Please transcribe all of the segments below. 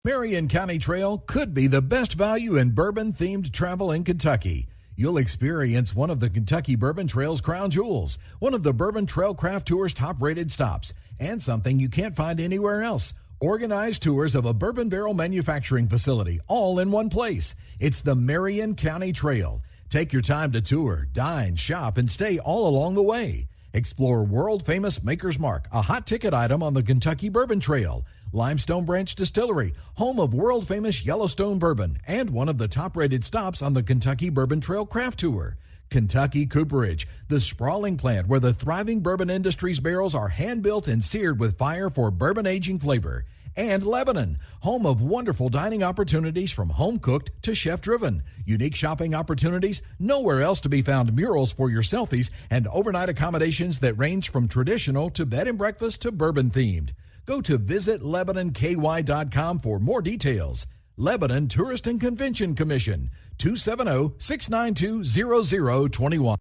Marion County Trail could be the best value in bourbon-themed travel in Kentucky. You'll experience one of the Kentucky Bourbon Trail's crown jewels, one of the Bourbon Trail Craft Tour's top-rated stops, and something you can't find anywhere else. Organized tours of a bourbon barrel manufacturing facility, all in one place. It's the Marion County Trail. Take your time to tour, dine, shop, and stay all along the way. Explore world-famous Maker's Mark, a hot ticket item on the Kentucky Bourbon Trail. Limestone Branch Distillery, home of world-famous Yellowstone bourbon, and one of the top-rated stops on the Kentucky Bourbon Trail Craft Tour. Kentucky Cooperage, the sprawling plant where the thriving bourbon industry's barrels are hand-built and seared with fire for bourbon aging flavor. And Lebanon, home of wonderful dining opportunities from home-cooked to chef-driven. Unique shopping opportunities, nowhere else to be found murals for your selfies, and overnight accommodations that range from traditional to bed and breakfast to bourbon-themed. Go to visitlebanonky.com for more details. Lebanon Tourist and Convention Commission, 270-692-0021.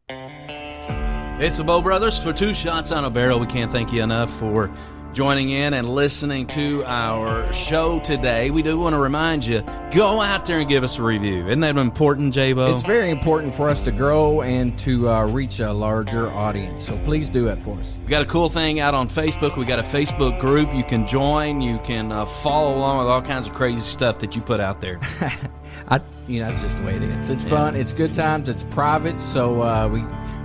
It's the Bow Brothers for Two Shots on a Barrel. We can't thank you enough for joining in and listening to our show today. We do want to remind you, go out there and give us a review. Isn't that important, J-Bo? It's very important for us to grow and to reach a larger audience, so please do it for us. We got a cool thing out on Facebook. We got a Facebook group you can join. You can follow along with all kinds of crazy stuff that you put out there. That's just the way it is. It's fun. It's good times. It's private, so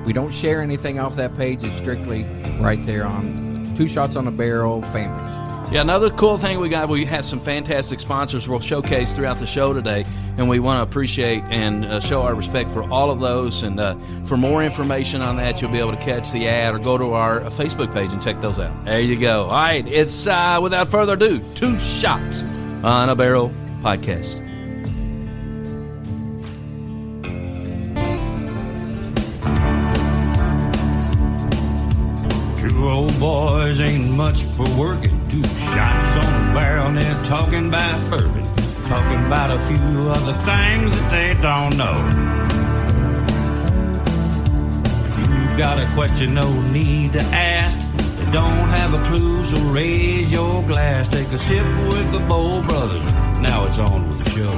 we don't share anything off that page. It's strictly right there on Two Shots on a Barrel fan page. Yeah, another cool thing we had some fantastic sponsors we'll showcase throughout the show today, and we want to appreciate and show our respect for all of those. And for more information on that, you'll be able to catch the ad or go to our Facebook page and check those out. There you go. All right, it's without further ado, Two Shots on a Barrel podcast. Old boys ain't much for working. 2 shots on a barrel and they're talking about bourbon, talking about a few other things that they don't know. If you've got a question, no need to ask. They don't have a clue, so raise your glass. Take a sip with the Bow Brothers. Now it's on with the show.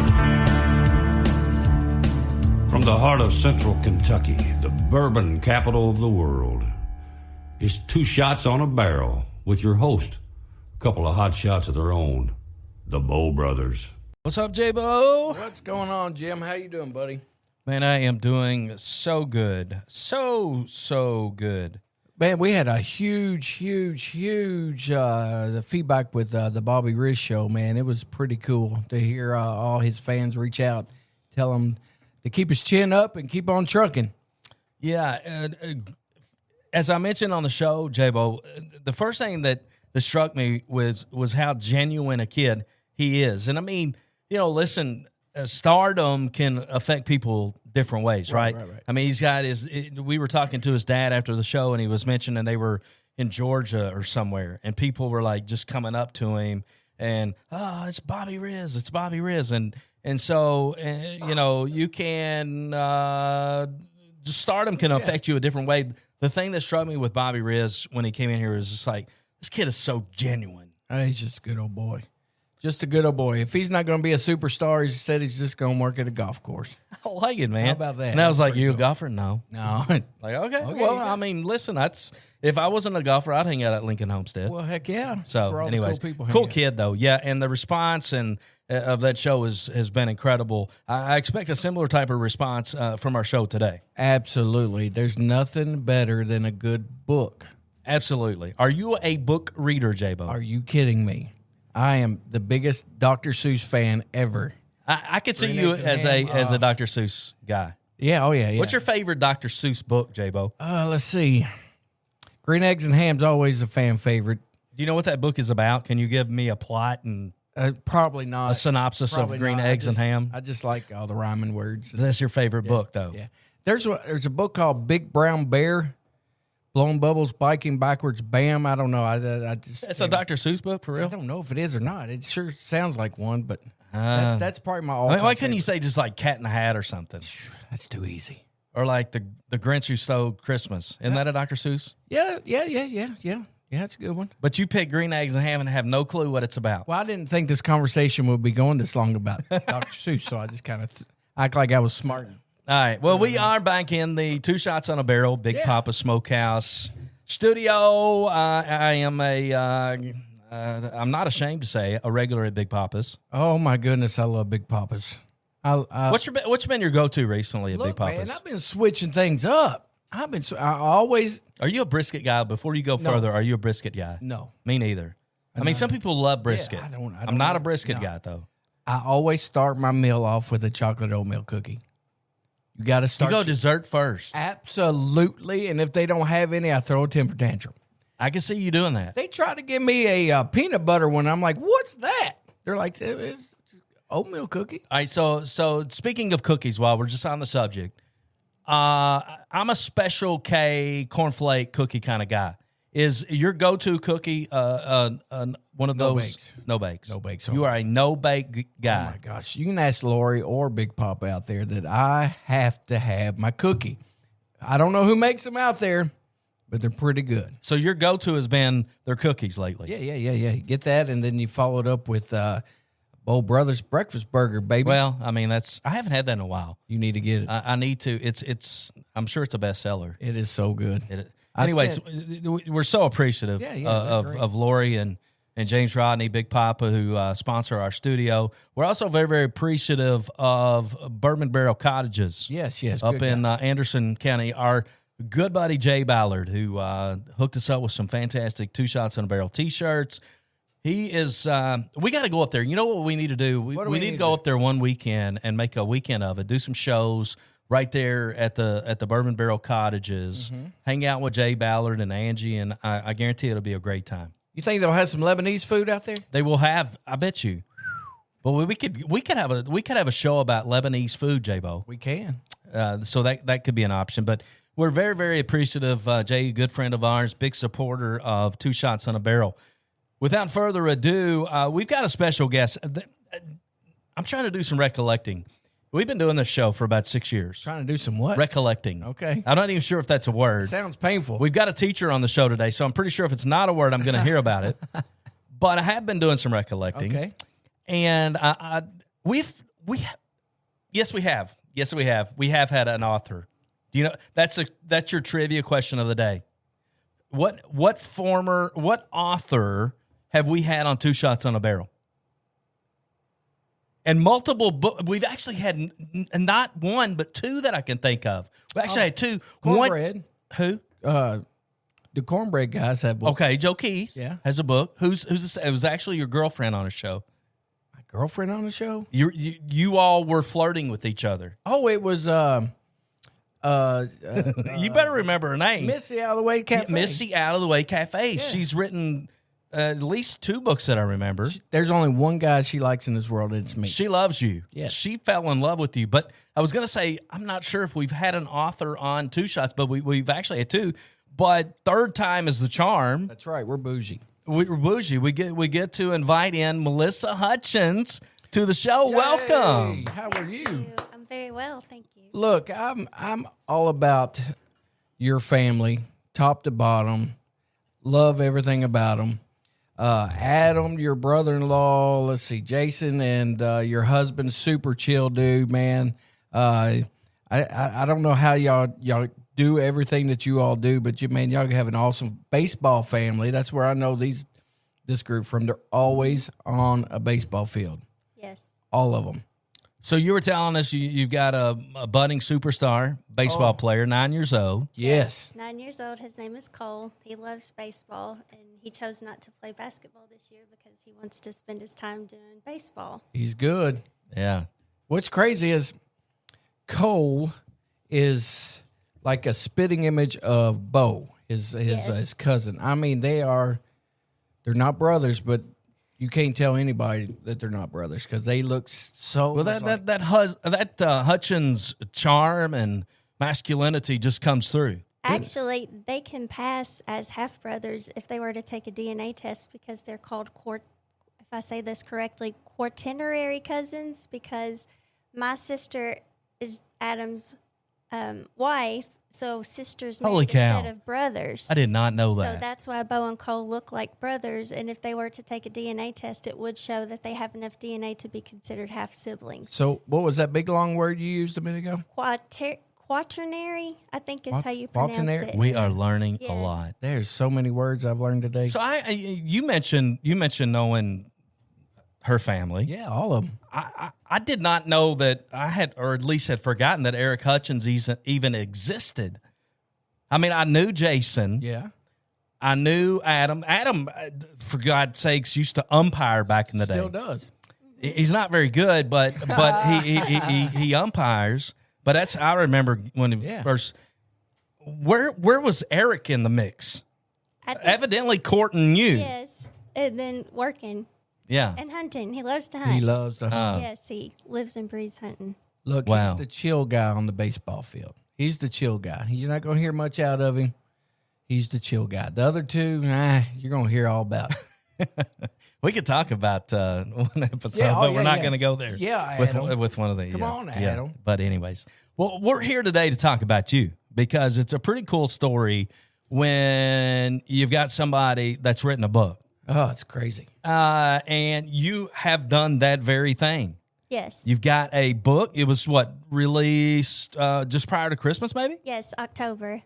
From the heart of central Kentucky, the bourbon capital of the world, it's Two Shots on a Barrel with your host, a couple of hot shots of their own, the Bow Brothers. What's up, J-Bo? What's going on, Jim? How you doing, buddy? Man, I am doing so good. So good. Man, we had a huge feedback with the Bobby Riz show, man. It was pretty cool to hear all his fans reach out, tell him to keep his chin up and keep on trucking. Yeah, as I mentioned on the show, J-Bo, the first thing that struck me was how genuine a kid he is. And I mean, listen, stardom can affect people different ways, right? Right. I mean, we were talking to his dad after the show, and he was mentioning they were in Georgia or somewhere, and people were like just coming up to him and, it's Bobby Riz. And so, you can, just stardom can affect you a different way. The thing that struck me with Bobby Riz when he came in here was just like, this kid is so genuine. He's just a good old boy. Just a good old boy. If he's not going to be a superstar, he said he's just going to work at a golf course. I like it, man. How about that? And I was like, you cool. A golfer? No. Okay, Well, I mean, listen, if I wasn't a golfer, I'd hang out at Lincoln Homestead. Well, heck yeah. So, anyways, cool kid, though. Yeah, and the response of that show has been incredible. I expect a similar type of response from our show today. Absolutely. There's nothing better than a good book. Absolutely. Are you a book reader, J-Bo? Are you kidding me? I am the biggest Dr. Seuss fan ever. I could see you as a Dr. Seuss guy. Yeah, oh yeah. What's your favorite Dr. Seuss book, J-Bo? Let's see. Green Eggs and Ham's always a fan favorite. Do you know what that book is about? Can you give me a plot and probably not a synopsis probably of Green not. Eggs and Ham? I just like all the rhyming words. That's your favorite book, though. Yeah. There's a book called Big Brown Bear, Blowing Bubbles, Biking Backwards, Bam. I don't know. I just. It's a Dr. Seuss book for real. I don't know if it is or not. It sure sounds like one, but that's probably my all-time why couldn't you favorite. say just like Cat in the Hat or something? That's too easy. Or like the Grinch Who Stole Christmas. Isn't that a Dr. Seuss? Yeah. Yeah, that's a good one. But you pick green eggs and ham and have no clue what it's about. Well, I didn't think this conversation would be going this long about Dr. Seuss, so I just kind of act like I was smart. All right. Well, we are back in the Two Shots on a Barrel, Big Papa Smokehouse studio. I am I'm not ashamed to say, a regular at Big Papa's. Oh, my goodness, I love Big Papa's. What's been your go-to recently at Big Papa's? Man, I've been switching things up. I always... Are you a brisket guy? Before you go further, are you a brisket guy? No. Me neither. I mean, some people love brisket. Yeah, I don't I'm not a know. brisket guy, though. I always start my meal off with a chocolate oatmeal cookie. You got to start... You go dessert first. Absolutely, and if they don't have any, I throw a temper tantrum. I can see you doing that. They try to give me a peanut butter one. I'm like, what's that? They're like, it's oatmeal cookie. All right, so speaking of cookies, while we're just on the subject, I'm a Special K cornflake cookie kind of guy. Is your go-to cookie one of those? Bakes. No bakes. No bakes. You are a no-bake guy. Oh, my gosh. You can ask Lori or Big Papa out there that I have to have my cookie. I don't know who makes them out there, but they're pretty good. So your go-to has been their cookies lately. Yeah. You get that, and then you follow it up with Bowl Brothers breakfast burger, baby. Well, I mean, I haven't had that in a while. You need to get it. I need to. I'm sure it's a bestseller. It is so good. Anyways, we're so appreciative of Lori and James Rodney, Big Papa, who sponsor our studio. We're also very, very appreciative of Bourbon Barrel Cottages. Yes. Up in Anderson County. Our good buddy Jay Ballard, who hooked us up with some fantastic Two Shots on a Barrel T-shirts. He is. We got to go up there. You know what we need to do? We need to go up there one weekend and make a weekend of it. Do some shows right there at the Bourbon Barrel Cottages. Mm-hmm. Hang out with Jay Ballard and Angie, and I guarantee it'll be a great time. You think they'll have some Lebanese food out there? They will have. I bet you. But we could have a show about Lebanese food, J-Bo. We can. So that could be an option. But we're very, very appreciative. Jay, a good friend of ours, big supporter of Two Shots on a Barrel. Without further ado, we've got a special guest. I'm trying to do some recollecting. We've been doing this show for about 6 years. Trying to do some what? Recollecting. Okay. I'm not even sure if that's a word. Sounds painful. We've got a teacher on the show today, so I'm pretty sure if it's not a word, I'm going to hear about it. But I have been doing some recollecting. Okay. And yes, we have. We have had an author. You know, that's your trivia question of the day. What author have we had on Two Shots on a Barrel? And multiple books. We've actually had not one, but two that I can think of. We actually had two. Cornbread. Who? The Cornbread guys have books. Okay, Joe Keith has a book. It was actually your girlfriend on a show. My girlfriend on the show? You all were flirting with each other. Oh, it was you better remember her name. Missy Out of the Way Cafe. Missy Out of the Way Cafe. Yeah. She's written at least two books that I remember. There's only one guy she likes in this world, and it's me. She loves you. Yes. She fell in love with you. But I was going to say, I'm not sure if we've had an author on Two Shots, but we've actually had two. But third time is the charm. That's right. We're bougie. We're bougie. We get to invite in Melissa Hutchins to the show. Yay! Welcome. How are you? I'm very well, thank you. Look, I'm all about your family, top to bottom. Love everything about them. Adam, your brother-in-law, let's see, Jason, and your husband, super chill dude, man. I don't know how y'all do everything that you all do, but y'all have an awesome baseball family. That's where I know this group from. They're always on a baseball field. Yes. All of them. So you were telling us you've got a budding superstar baseball player, 9 years old. Yes. 9 years old. His name is Cole. He loves baseball, and he chose not to play basketball this year because he wants to spend his time doing baseball. He's good. Yeah. What's crazy is Cole is like a spitting image of Bo, his cousin. I mean, they're not brothers, but you can't tell anybody that they're not brothers because they look so. Well, that Hutchins charm and masculinity just comes through. Actually, they can pass as half brothers if they were to take a DNA test because they're called if I say this correctly, quaternary cousins. Because my sister is Adam's wife, So sisters Holy married a set cow. of brothers. I did not know So that. that's why Bo and Cole look like brothers. And if they were to take a DNA test, it would show that they have enough DNA to be considered half siblings. So what was that big long word you used a minute ago? Quaternary, I think is how you pronounce Quaternary? it. We are learning a Yes. lot. There's so many words I've learned today. So you mentioned knowing her family. Yeah, all of them. I did not know that I had, or at least had forgotten that Eric Hutchins even existed. I mean, I knew Jason. Yeah. I knew Adam. Adam, for God's sakes, used to umpire back in the day. Still does. He's not very good, but he umpires. But I remember when he first. Where was Eric in the mix? Evidently courting you. Yes, and then working. Yeah. And hunting. He loves to hunt. He loves to hunt. Yes, he lives and breathes hunting. Look, Wow. he's the chill guy on the baseball field. He's the chill guy. You're not going to hear much out of him. He's the chill guy. The other two, you're going to hear all about it. We could talk about one episode, but we're not going to go there. Yeah, Adam. with one of the. Come on, Adam. But anyways, well, we're here today to talk about you because it's a pretty cool story when you've got somebody that's written a book, Oh, it's crazy. and you have done that very thing. Yes. You've got a book. It was released just prior to Christmas, maybe? Yes, October.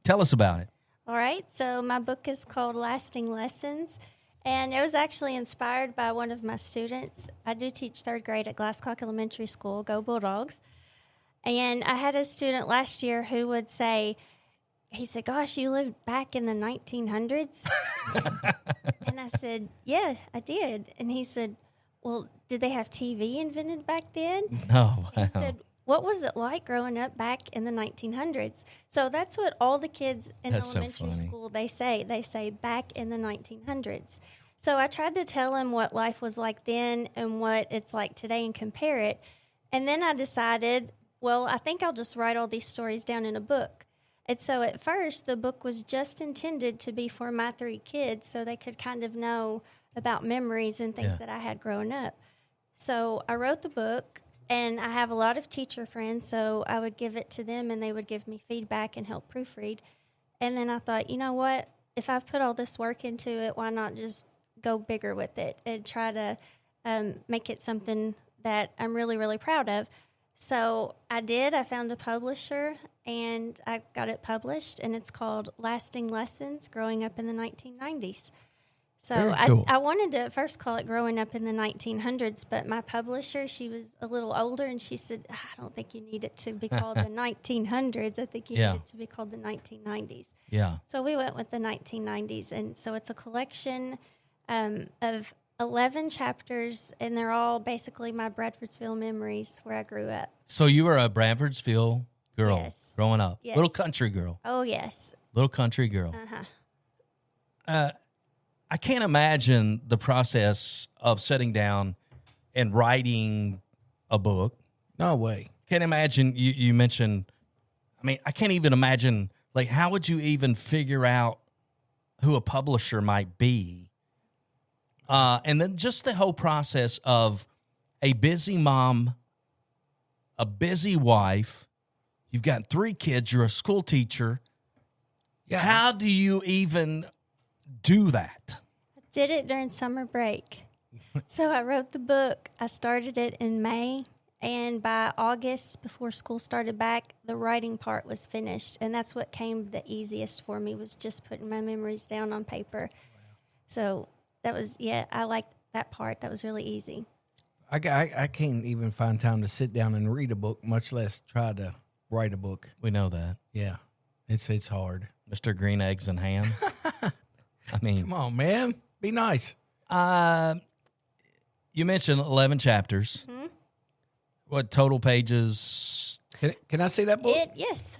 Tell us about it. All right. So my book is called Lasting Lessons, and it was actually inspired by one of my students. I do teach third grade at Glasscock Elementary School. Go Bulldogs. And I had a student last year who would say, he said, "Gosh, you lived back in the 1900s?" And I said, "Yeah, I did." And he said, "Well, did they have TV invented back then?" Oh, wow. He said, "What was it like growing up back in the 1900s?" So that's what all the kids in That's so elementary funny. school, they say. They say back in the 1900s. So I tried to tell him what life was like then and what it's like today and compare it. And then I decided, well, I think I'll just write all these stories down in a book. And so at first, the book was just intended to be for my three kids so they could kind of know about memories and things that I had growing up. So I wrote the book, and I have a lot of teacher friends, so I would give it to them, and they would give me feedback and help proofread. And then I thought, you know what? If I've put all this work into it, why not just go bigger with it and try to make it something that I'm really, really proud of? So I did. I found a publisher, and I got it published, and it's called Lasting Lessons, Growing Up in the 1990s. So Very cool. I wanted to at first call it Growing Up in the 1900s, but my publisher, she was a little older, and she said, "I don't think you need it to be called the 1900s. I think you need it to be called the 1990s." Yeah. So we went with the 1990s, and so it's a collection of 11 chapters, and they're all basically my Bradfordsville memories where I grew up. So you were a Bradfordsville girl Yes. growing up. Yes. Little country girl. Oh, yes. Little country girl. Uh-huh. I can't imagine the process of sitting down and writing a book. No way. Can't imagine you mentioned, I mean, I can't even imagine, like, how would you even figure out who a publisher might be? And then just the whole process of a busy mom, a busy wife, you've got 3 kids, you're a school teacher. Yeah. How do you even do that? I did it during summer break. So I wrote the book. I started it in May, and by August, before school started back, the writing part was finished. And that's what came the easiest for me, was just putting my memories down on paper. So that was, I liked that part. That was really easy. I can't even find time to sit down and read a book, much less try to write a book. We know that. Yeah, it's hard. Mr. Green Eggs and Ham. I mean, Come on, man. Be nice. you mentioned 11 chapters. Hmm? What total pages? Can I see that book? Yes.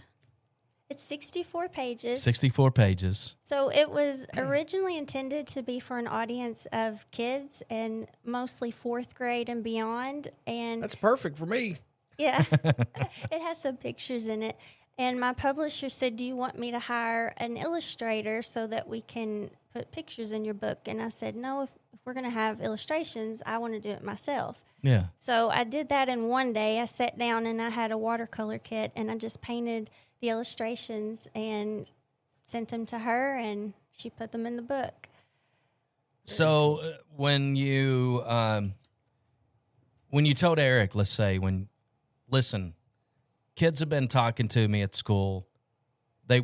It's 64 pages. 64 pages. So it was originally intended to be for an audience of kids and mostly 4th grade and beyond. And That's perfect for me. yeah, it has some pictures in it. And my publisher said, do you want me to hire an illustrator so that we can put pictures in your book? And I said, no, if we're going to have illustrations, I want to do it myself. Yeah. So I did that in one day. I sat down and I had a watercolor kit and I just painted the illustrations and sent them to her, and she put them in the book. So when you told Eric, let's say, listen, kids have been talking to me at school. They're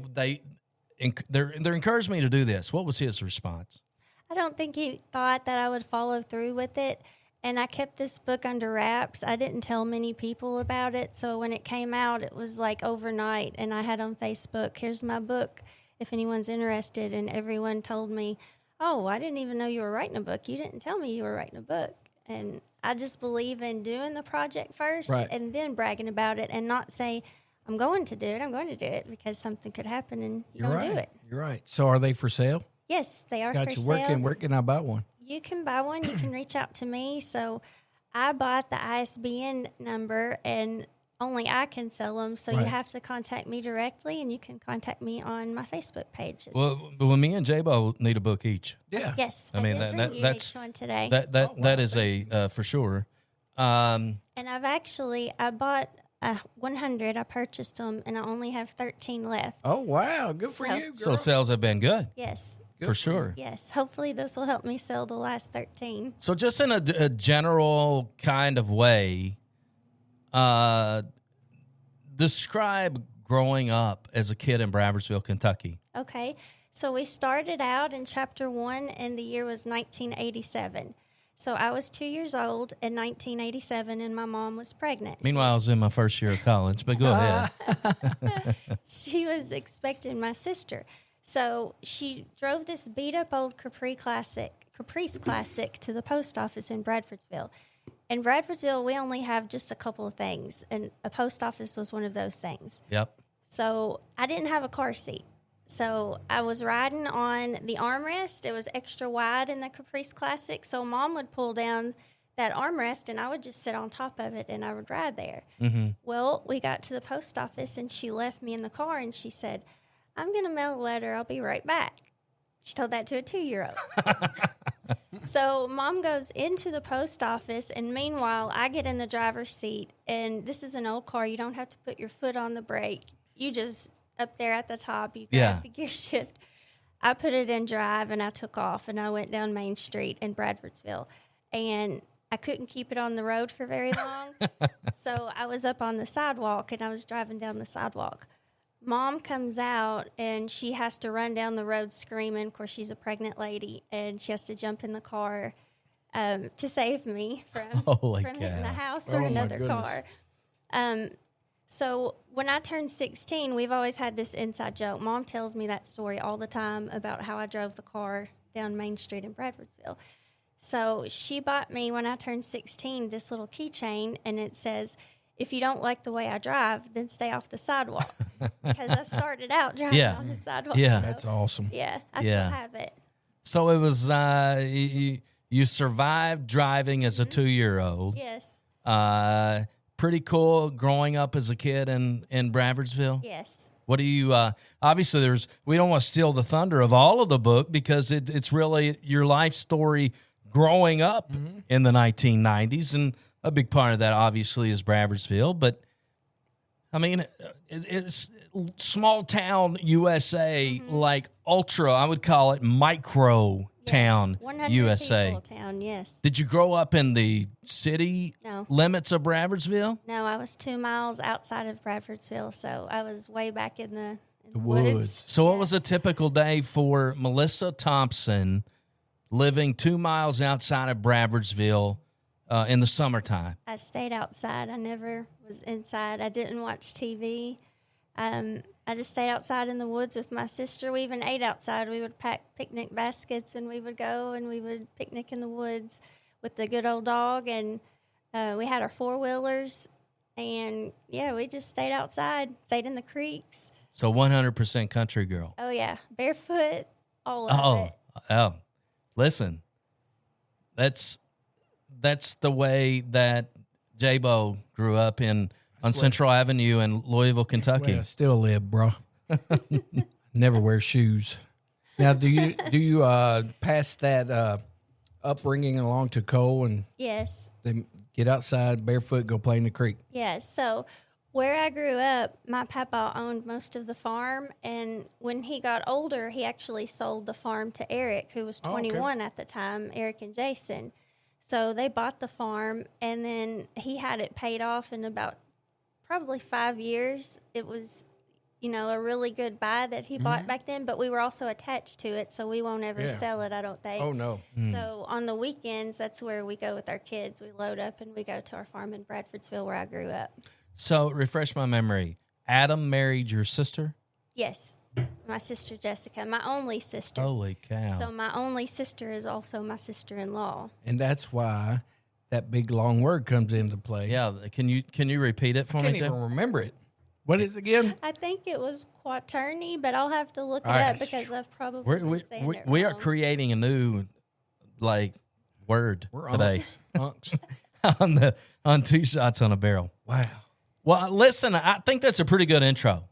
encouraged me to do this. What was his response? I don't think he thought that I would follow through with it. And I kept this book under wraps. I didn't tell many people about it. So when it came out, it was like overnight. And I had on Facebook, here's my book if anyone's interested. And everyone told me, oh, I didn't even know you were writing a book. You didn't tell me you were writing a book. And I just believe in doing the project first and then bragging about it, and not say, I'm going to do it because something could happen and don't do it. You're right. So are they for sale? Yes, they are Gotcha. for sale. Where can I buy one? You can buy one. You can reach out to me. So I bought the ISBN number, and only I can sell them. So you have to contact me directly, and you can contact me on my Facebook page. Well, me and J-Bo need a book each. Yeah. Yes, I mean, did bring you that's each one today. That is a for sure. And I bought 100. I purchased them, and I only have 13 left. Oh, wow. Good for you, girl. So sales have been good. Yes. For sure. Yes. Hopefully this will help me sell the last 13. So just in a general kind of way, describe growing up as a kid in Bradfordsville, Kentucky. Okay. So we started out in chapter 1, and the year was 1987. So I was 2 years old in 1987, and my mom was pregnant. Meanwhile, I was in my first year of college, but go ahead. She was expecting my sister. So she drove this beat-up old Caprice Classic to the post office in Bradfordsville. In Bradfordsville, we only have just a couple of things, and a post office was one of those things. Yep. So I didn't have a car seat. So I was riding on the armrest. It was extra wide in the Caprice Classic. So Mom would pull down that armrest, and I would just sit on top of it, and I would ride there. Mm-hmm. Well, we got to the post office, and she left me in the car, and she said, I'm going to mail a letter. I'll be right back. She told that to a 2-year-old. So Mom goes into the post office, and meanwhile, I get in the driver's seat, and this is an old car. You don't have to put your foot on the brake. You just, up there at the top, you grab the gear shift. I put it in drive, and I took off, and I went down Main Street in Bradfordsville. And I couldn't keep it on the road for very long, so I was up on the sidewalk, and I was driving down the sidewalk. Mom comes out, and she has to run down the road screaming. Of course, she's a pregnant lady, and she has to jump in the car to save me from hitting the house or another car. So when I turned 16, we've always had this inside joke. Mom tells me that story all the time about how I drove the car down Main Street in Bradfordsville. So she bought me, when I turned 16, this little keychain, and it says, if you don't like the way I drive, then stay off the sidewalk. Because I started out driving on the sidewalk. Yeah. So, That's awesome. Yeah, I still have it. So it was, you survived driving as a 2-year-old. Yes. Pretty cool growing up as a kid in Bradfordsville. Yes. What do you, obviously we don't want to steal the thunder of all of the book, because it's really your life story growing up in the 1990s. And a big part of that obviously is Bradfordsville, but I mean, it's small town USA, like ultra, I would call it micro town 100 USA. people town, yes. Did you grow up in the city No. limits of Bradfordsville? No, I was 2 miles outside of Bradfordsville, so I was way back in the woods. So what was a typical day for Melissa Thompson living 2 miles outside of Bradfordsville in the summertime? I stayed outside. I never was inside. I didn't watch TV. I just stayed outside in the woods with my sister. We even ate outside. We would pack picnic baskets, and we would go and we would picnic in the woods with the good old dog. And we had our 4-wheelers. And, yeah, we just stayed outside, stayed in the creeks. So 100% country girl. Oh, yeah, barefoot, all of it. Oh, listen, that's the way that J-Bo grew up in on Central Avenue in Louisville, Kentucky. Where I still live, bro. Never wear shoes. Now, do you pass that upbringing along to Cole and Yes. they get outside barefoot, go play in the creek? Yes. So where I grew up, my papa owned most of the farm, and when he got older, he actually sold the farm to Eric, who was 21 at the time, Eric and Jason. So they bought the farm, and then he had it paid off in about probably 5 years. It was, a really good buy that he bought back then, but we were also attached to it, so we won't ever sell it, I don't think. Oh, no. So on the weekends, that's where we go with our kids. We load up and we go to our farm in Bradfordsville where I grew up. So, refresh my memory. Adam married your sister? Yes, my sister Jessica, my only sister. Holy cow. So my only sister is also my sister-in-law. And that's why that big long word comes into play. Yeah, can you repeat it for I me, can't Jim? even remember it. What is it again? I think it was quaternary, but I'll have to look it All right. up because I've probably been saying it We are wrong. creating a new word We're today unks. on Two Shots on a Barrel. Wow. Well, listen, I think that's a pretty good intro.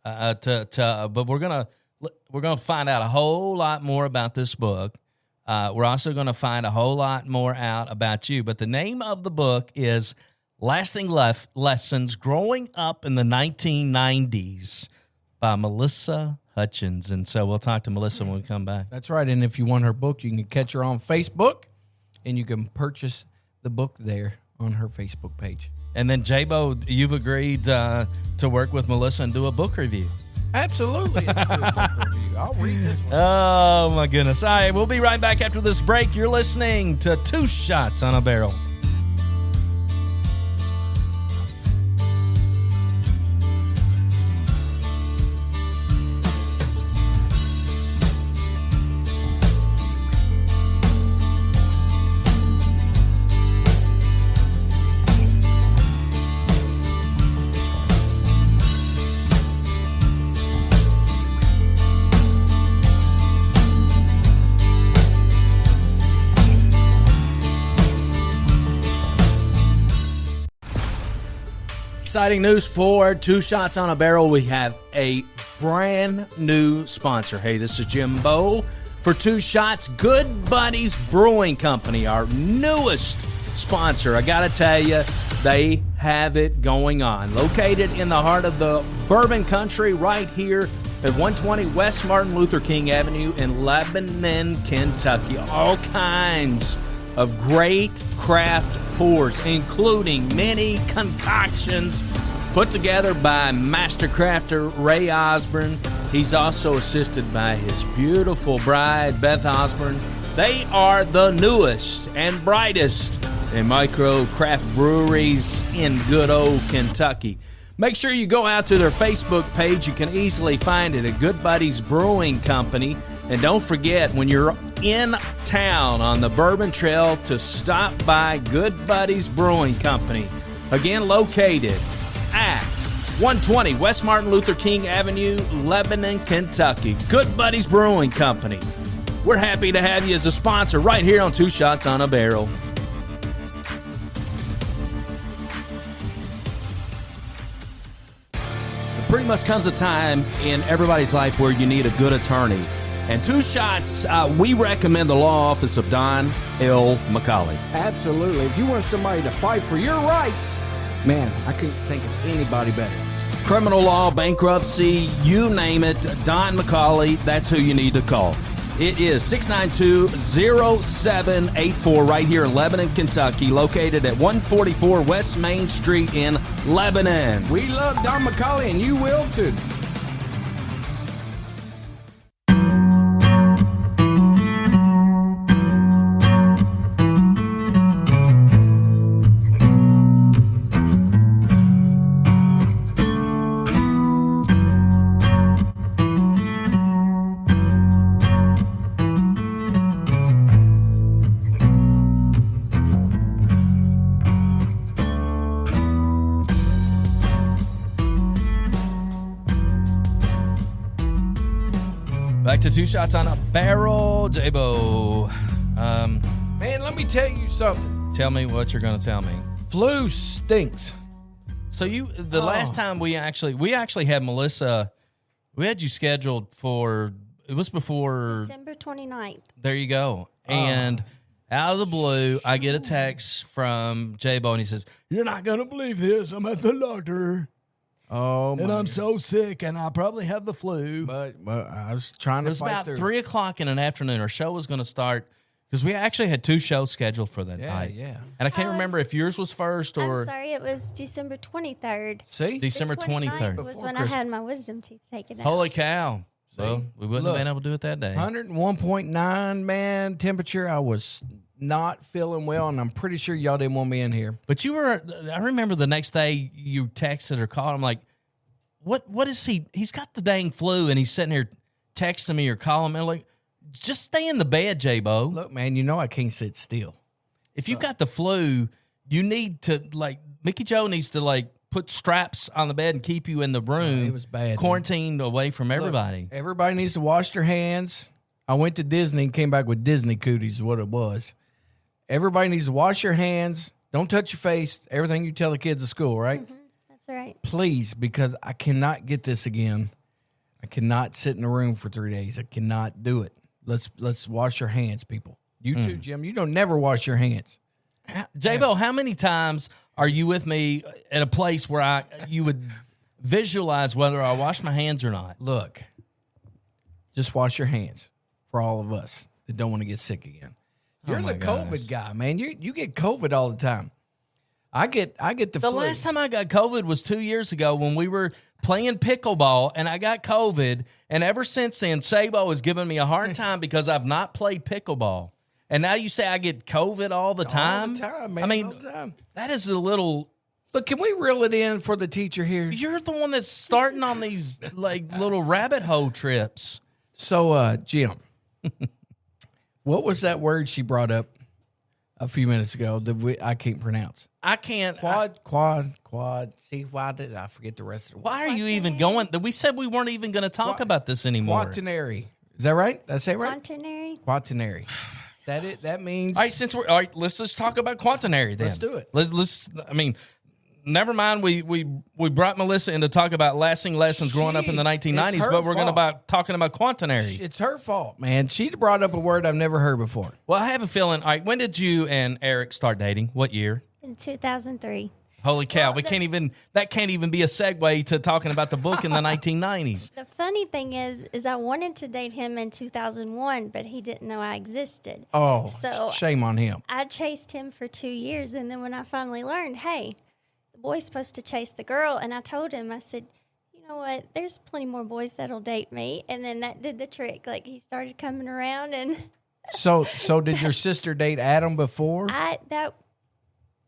But we're gonna find out a whole lot more about this book. We're also gonna find a whole lot more out about you. But the name of the book is Lasting Lessons Growing Up in the 1990s by Melissa Hutchins. And so we'll talk to Melissa when we come back. That's right. And if you want her book, you can catch her on Facebook, and you can purchase the book there on her Facebook page. And then, J-Bo, you've agreed to work with Melissa and do a book review. Absolutely. I'll do a book review. I'll read this one. Oh, my goodness. All right, we'll be right back after this break. You're listening to Two Shots on a Barrel. Exciting news for Two Shots on a Barrel. We have a brand new sponsor. Hey, this is Jimbo for Two Shots. Good Buddies Brewing Company, our newest sponsor. I got to tell you, they have it going on. Located in the heart of the bourbon country right here at 120 West Martin Luther King Avenue in Lebanon, Kentucky. All kinds of great craft pours, including many concoctions put together by master crafter Ray Osborne. He's also assisted by his beautiful bride, Beth Osborne. They are the newest and brightest in micro craft breweries in good old Kentucky. Make sure you go out to their Facebook page. You can easily find it at Good Buddies Brewing Company. And don't forget, when you're in town on the Bourbon Trail, to stop by Good Buddies Brewing Company. Again, located at 120 West Martin Luther King Avenue, Lebanon, Kentucky. Good Buddies Brewing Company. We're happy to have you as a sponsor right here on Two Shots on a Barrel. There pretty much comes a time in everybody's life where you need a good attorney. And Two Shots, we recommend the law office of Don L. McCauley. Absolutely. If you want somebody to fight for your rights, man, I couldn't think of anybody better. Criminal law, bankruptcy, you name it, Don McCauley, that's who you need to call. It is 692-0784 right here in Lebanon, Kentucky, located at 144 West Main Street in Lebanon. We love Don McCauley, and you will too. Back to Two Shots on a Barrel. J-Bo, Man, let me tell you something. tell me what you're going to tell me. Flu stinks. So the last time we actually had Melissa, we had you scheduled for, it was before December 29th. There you go. And out of the blue, I get a text from J-Bo, and he says, "You're not going to believe this. I'm at the doctor. Oh, And I'm so sick, and I probably have the flu." But I was trying It to was fight about through. 3 o'clock in an afternoon. Our show was going to start, because we actually had 2 shows scheduled for that night. Yeah. And I can't remember if yours was first or I'm sorry, it was December 23rd. See? December The 29th 23rd. was Before when Christmas. I had my wisdom teeth taken out. Holy cow. So we wouldn't have Look, been able to do it that day. 101.9, man, temperature. I was not feeling well, and I'm pretty sure y'all didn't want me in here. But I remember the next day you texted or called. I'm like, what is he? He's got the dang flu, and he's sitting here texting me or calling me. I'm like, just stay in the bed, J-Bo. Look, man, you know I can't sit still. If you've got the flu, you need to, Mickey Joe needs to, put straps on the bed and keep you in the room. It was bad. Quarantined away from everybody. Look, everybody needs to wash their hands. I went to Disney and came back with Disney cooties is what it was. Everybody needs to wash your hands. Don't touch your face. Everything you tell the kids at school, right? Mm-hmm. That's right. Please, because I cannot get this again. I cannot sit in a room for 3 days. I cannot do it. Let's wash your hands, people. You too, Jim. You don't never wash your hands. J-Bo, how many times are you with me at a place where you would visualize whether I wash my hands or not? Look, just wash your hands for all of us that don't want to get sick again. You're my the COVID guy, man. You get COVID all the time. I get the The flu. last time I got COVID was 2 years ago when we were playing pickleball, and I got COVID. And ever since then, Sabo has given me a hard time because I've not played pickleball. And now you say I get COVID all the time? All the time, man. I mean, all the time. that is a little... Look, can we reel it in for the teacher here? You're the one that's starting on these little rabbit hole trips. So, Jim, what was that word she brought up a few minutes ago that I can't pronounce? I can't... Quad. See, why did I forget the rest of the word? Why are you even going? We said we weren't even going to talk about this anymore. Quaternary. Is that right? Did I say it right? Quaternary. Quaternary. That means... All right, let's just talk about quaternary then. Let's do it. Let's I mean, never mind. We brought Melissa in to talk about lasting lessons growing up in the 1990s, it's her but we're going to fault. talking about quaternary. It's her fault, man. She brought up a word I've never heard before. Well, I have a feeling. All right, when did you and Eric start dating? What year? In 2003. Holy cow! Well, That can't even be a segue to talking about the book in the 1990s. The funny thing is I wanted to date him in 2001, but he didn't know I existed. Oh, So- shame on him. I chased him for 2 years, and then when I finally learned, hey, the boy's supposed to chase the girl, and I told him, I said, you know what, there's plenty more boys that'll date me, and then that did the trick. He started coming around, and So did your sister date Adam before?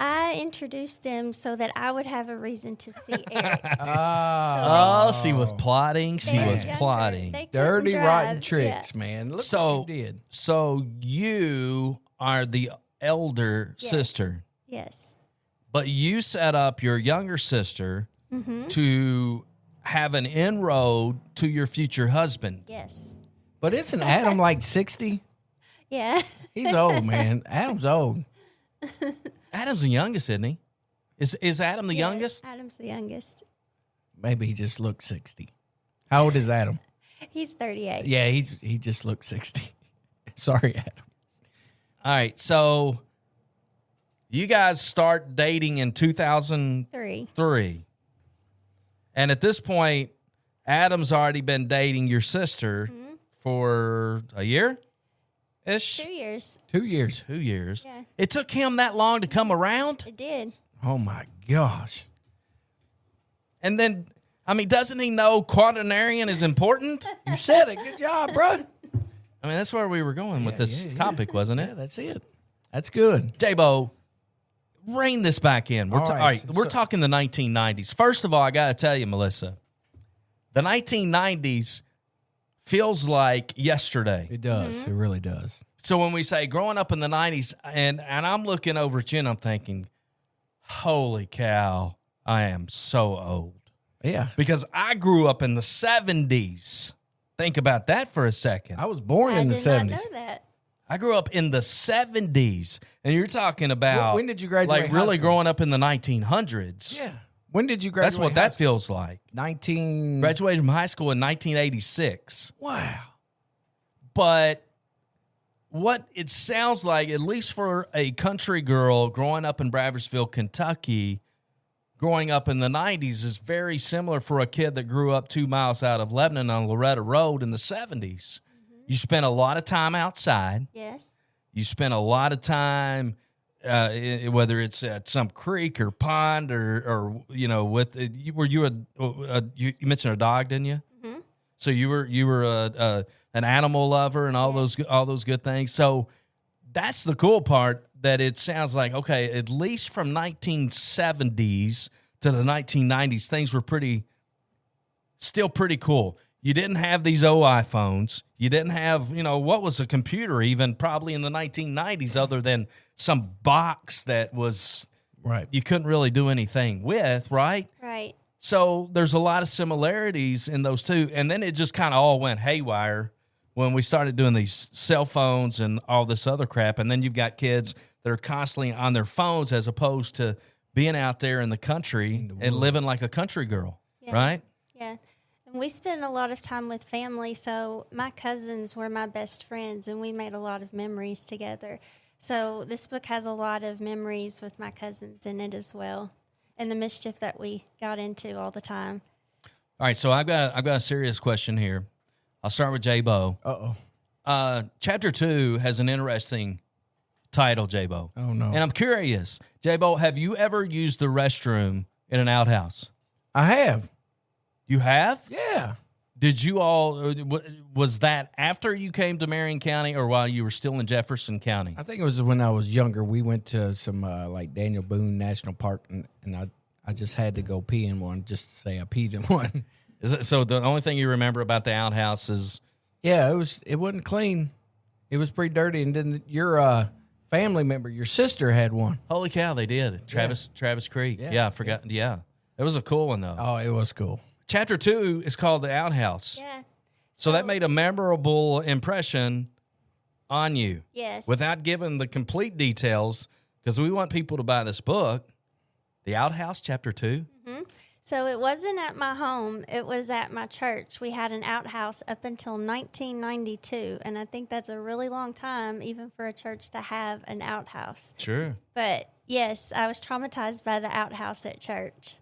I introduced them so that I would have a reason to see Eric. Oh, she was plotting. She They were was younger. plotting. They couldn't Dirty, drive. rotten Yeah. tricks, man. Look So what you did. So you are the elder Yes. sister. Yes. But you set up your younger sister to have an inroad to your future husband. Yes. But isn't Adam like 60? Yeah. He's old, man. Adam's old. Adam's the youngest, isn't he? Is Adam the Yeah, youngest? Adam's the youngest. Maybe he just looks 60. How old is Adam? He's 38. Yeah, he just looks 60. Sorry, Adam. All right, so you guys start dating in 2003. 3. And at this point, Adam's already been dating your sister for a year-ish? 2 years. 2 years. 2 years. Yeah. It took him that long to come around? It did. Oh, my gosh. And then, I mean, doesn't he know quaternarian is important? You said it. Good job, bro. I mean, that's where we were going with this topic, wasn't it? Yeah, that's it. That's good. J-Bo, rein this back in. We're All right, all right, so- we're talking the 1990s. First of all, I got to tell you, Melissa, the 1990s feels like yesterday. It does. It really does. So when we say growing up in the 90s, and I'm looking over at you and I'm thinking, holy cow, I am so old. Yeah. Because I grew up in the 70s. Think about that for a second. I was born I in the did not 70s. know that. I grew up in the 70s. And you're talking about When did you graduate like high really school? growing up in the 1900s. Yeah. When did you graduate? That's what high that school? feels like. Graduated from high school in 1986. Wow. But what it sounds like, at least for a country girl growing up in Bradfordsville, Kentucky, growing up in the 90s is very similar for a kid that grew up 2 miles out of Lebanon on Loretta Road in the 70s. You spent a lot of time outside. Yes. You spent a lot of time, whether it's at some creek or pond or you know, with you mentioned a dog, didn't you? Mm-hmm. So you were an animal lover and all those good things. So that's the cool part, that it sounds like, okay, at least from 1970s to the 1990s, things were still pretty cool. You didn't have these old iPhones. You didn't have, what was a computer even probably in the 1990s other than some box that was right. You couldn't really do anything with, right? Right. So there's a lot of similarities in those two. And then it just kind of all went haywire when we started doing these cell phones and all this other crap. And then you've got kids that are constantly on their phones as opposed to being out there in the country and living like a country girl, right? Yeah. And we spent a lot of time with family. So my cousins were my best friends, and we made a lot of memories together. So this book has a lot of memories with my cousins in it as well, and the mischief that we got into all the time. All right, so I've got a serious question here. I'll start with J-Bo. Uh-oh. Chapter 2 has an interesting title, J-Bo. Oh, no. And I'm curious, J-Bo, have you ever used the restroom in an outhouse? I have. You have? Yeah. Did you all, was that after you came to Marion County or while you were still in Jefferson County? I think it was when I was younger. We went to some, like Daniel Boone National Park, and I just had to go pee in one just to say I peed in one. Is it, so the only thing you remember about the outhouse is... Yeah, it wasn't clean. It was pretty dirty. And then your family member, your sister, had one. Holy cow, they did. Travis Creek. Yeah, I forgot. Yeah. It was a cool one, though. Oh, it was cool. Chapter 2 is called The Outhouse. Yeah. So that made a memorable impression on you. Yes. Without giving the complete details, because we want people to buy this book, The Outhouse, Chapter 2. Mm-hmm. So it wasn't at my home. It was at my church. We had an outhouse up until 1992, and I think that's a really long time even for a church to have an outhouse. Sure. But, yes, I was traumatized by the outhouse at church.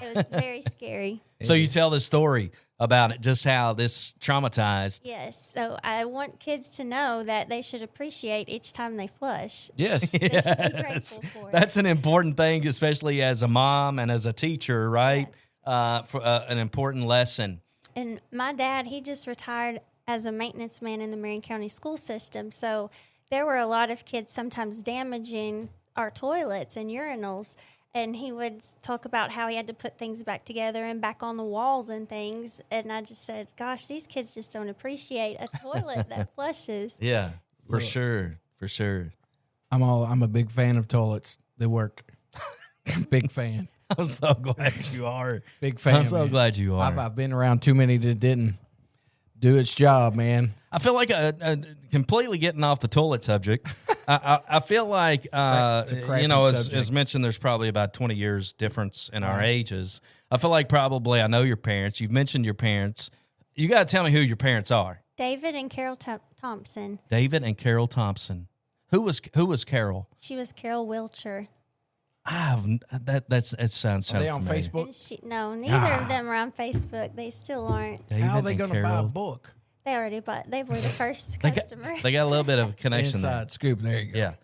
It was very scary. So you tell the story about it, just how this traumatized. Yes. So I want kids to know that they should appreciate each time they flush. Yes. They should be grateful for it. That's an important thing, especially as a mom and as a teacher, right? For an important lesson. And my dad, he just retired as a maintenance man in the Marion County school system. So there were a lot of kids sometimes damaging our toilets and urinals. And he would talk about how he had to put things back together and back on the walls and things. And I just said, gosh, these kids just don't appreciate a toilet that flushes. Yeah, for sure. I'm a big fan of toilets. They work. Big fan. I'm so glad you are. Big fan. I'm so glad you are. I've been around too many that didn't do its job, man. I feel like completely getting off the toilet subject. I feel like, as mentioned, there's probably about 20 years difference in our ages. I feel like probably I know your parents. You've mentioned your parents. You got to tell me who your parents are. David and Carol Thompson. David and Carol Thompson. Who was Carol? She was Carol Wilcher. That sounds Are they on familiar. Facebook? No, neither of them are on Facebook. They still aren't. David How are they going to buy a Carol. book? They already bought. They were the first customer. They got a little bit of a connection Inside scoop. There you go. there.